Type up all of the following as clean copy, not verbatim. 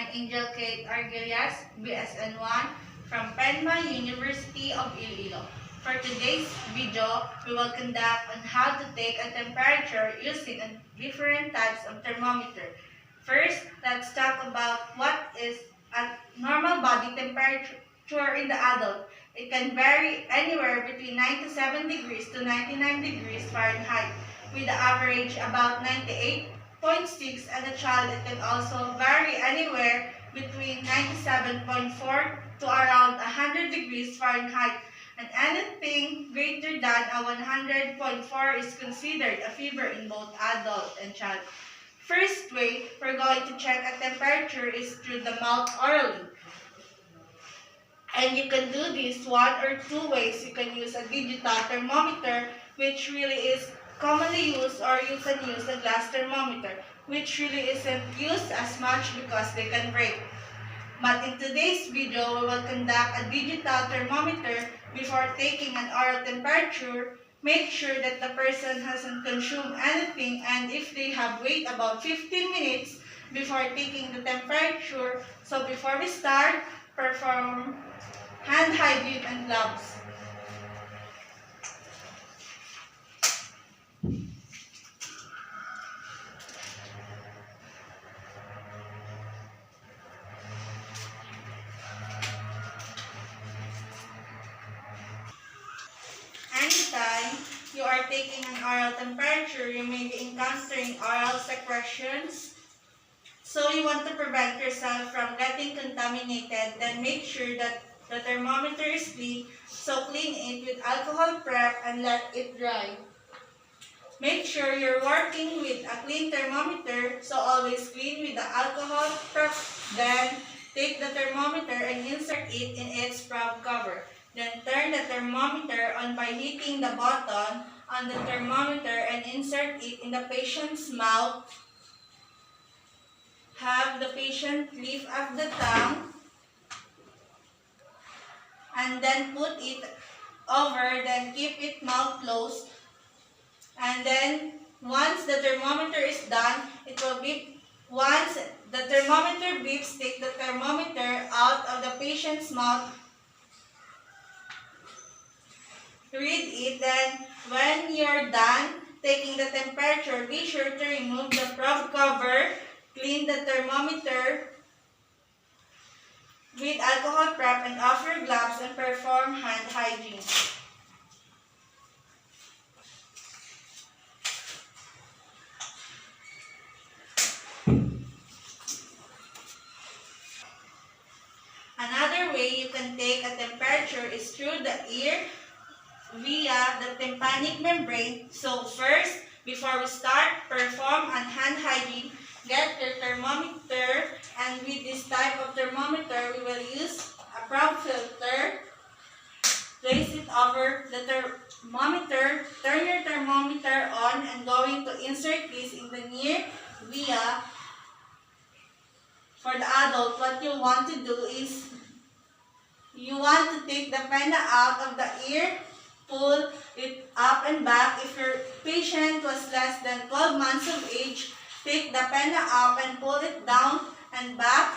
I'm Angel Kate Arguelles, BSN1 from Penma University of Iloilo. For today's video, we will conduct on how to take a temperature using different types of thermometer. First, let's talk about what is a normal body temperature in the adult. It can vary anywhere between 97 degrees to 99 degrees Fahrenheit, with the average about 98.6, and a child it can also vary anywhere between 97.4 to around 100 degrees Fahrenheit, and anything greater than a 100.4 is considered a fever in both adult and child. First way we're going to check a temperature is through the mouth orally. And you can do this one or two ways. You can use a digital thermometer, which really is commonly used, or you can use a glass thermometer, which really isn't used as much because they can break. But in today's video, we will conduct a digital thermometer. Before taking an oral temperature, make sure that the person hasn't consumed anything, and if they have wait about 15 minutes before taking the temperature. So before we start, perform hand hygiene and gloves. Anytime you are taking an oral temperature, you may be encountering oral secretions. So you want to prevent yourself from getting contaminated, then make sure that the thermometer is clean. So clean it with alcohol prep and let it dry. Make sure you're working with a clean thermometer, so always clean with the alcohol prep. Then take the thermometer and insert it in its prop cover. Then turn the thermometer on by hitting the button on the thermometer and insert it in the patient's mouth. Have the patient lift up the tongue and then put it over, then keep it mouth closed. And then once the thermometer is done, it will beep. Once the thermometer beeps, take the thermometer out of the patient's mouth. Read it, then when you're done taking the temperature, be sure to remove the probe cover, clean the thermometer with alcohol prep, and off your gloves and perform hand hygiene. Another way you can take a temperature is through the ear via the tympanic membrane. So first, before we start, perform a hand hygiene. Get your thermometer, and with this type of thermometer, we will use a probe filter. Place it over the thermometer. Turn your thermometer on and going to insert this in the ear via. For the adult, what you want to do is you want to take the penna out of the ear, pull it up and back. If your patient was less than 12 months of age, take the penna up and pull it down and back.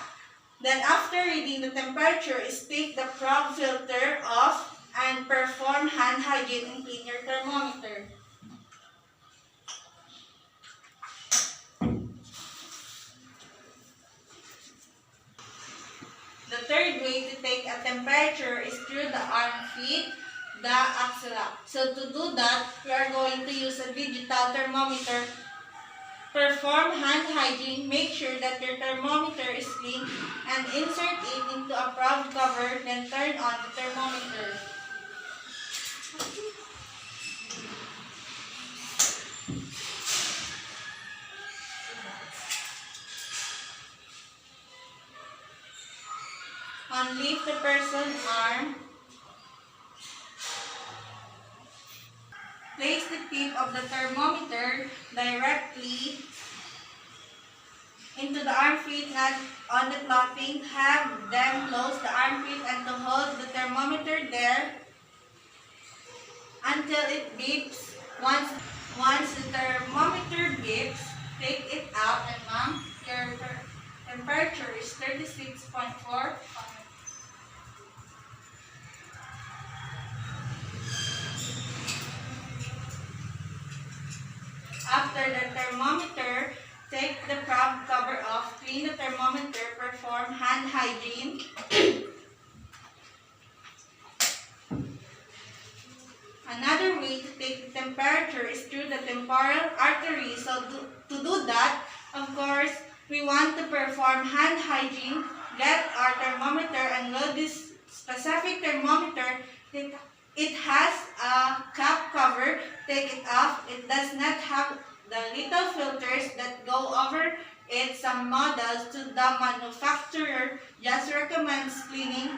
Then after reading the temperature, is take the probe filter off and perform hand hygiene and clean your thermometer. The third way to take a temperature is through the arm, feet, the axilla. So to do that, we are going to use a digital thermometer. Perform hand hygiene. Make sure that your thermometer is clean and insert it into a probe cover. Then turn on the thermometer. Unlift the person's arm. Place the tip of the thermometer directly into the armpit, not on the clothing. Have them close the armpit and to hold the thermometer there until it beeps. Once the thermometer beeps, take it out and mount your temperature is 36.4. After the thermometer, take the probe cover off, clean the thermometer, perform hand hygiene. Another way to take the temperature is through the temporal artery. So to do that, of course, we want to perform hand hygiene, get our thermometer and load this specific thermometer. It has a cap cover, take it off. It does not have the little filters that go over it. Some models to the manufacturer just recommends cleaning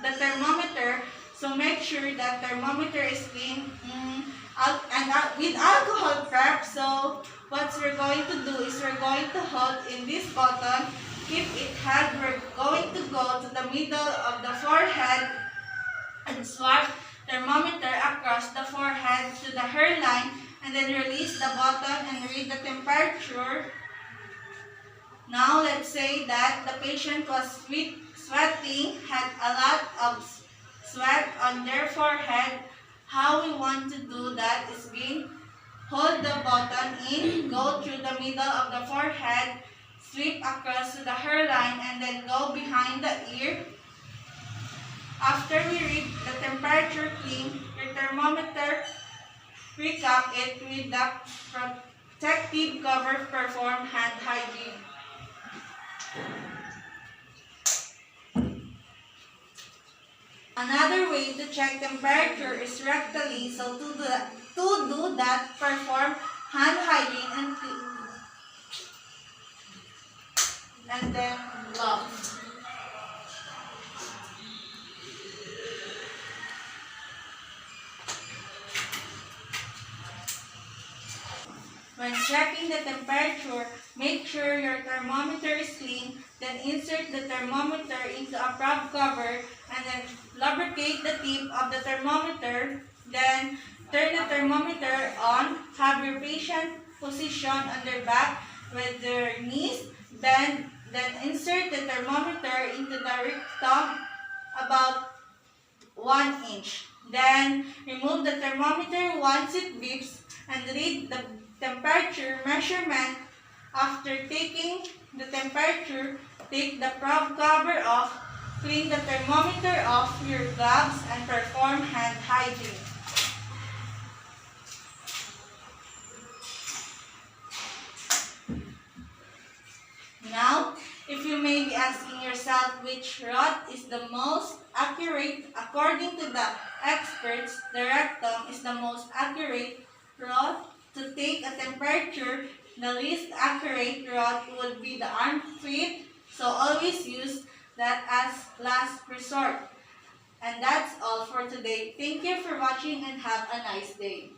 the thermometer. So make sure that thermometer is clean with alcohol prep. So what we're going to do is we're going to hold in this button. Keep it held. We're going to go to the middle of the forehead and swipe thermometer across the forehead to the hairline, and then release the button and read the temperature. Now let's say that the patient was sweating, had a lot of sweat on their forehead. How we want to do that is hold the button in, go through the middle of the forehead, sweep across to the hairline, and then go behind the ear. After we read the temperature clean, your thermometer, recap it with the protective cover, perform hand hygiene. Another way to check temperature is rectally. So to do that, perform hand hygiene and then gloves. When checking the temperature, make sure your thermometer is clean, then insert the thermometer into a probe cover and then lubricate the tip of the thermometer. Then turn the thermometer on, have your patient position on their back with their knees bent, then insert the thermometer into the rectum about 1 inch. Then remove the thermometer once it beeps and read the temperature measurement. After taking the temperature, take the probe cover off, clean the thermometer off your gloves, and perform hand hygiene. Now, if you may be asking yourself which rod is the most accurate, according to the experts, the rectum is the most accurate rod to take a temperature. The least accurate rod would be the armpit, so always use that as last resort. And that's all for today. Thank you for watching and have a nice day.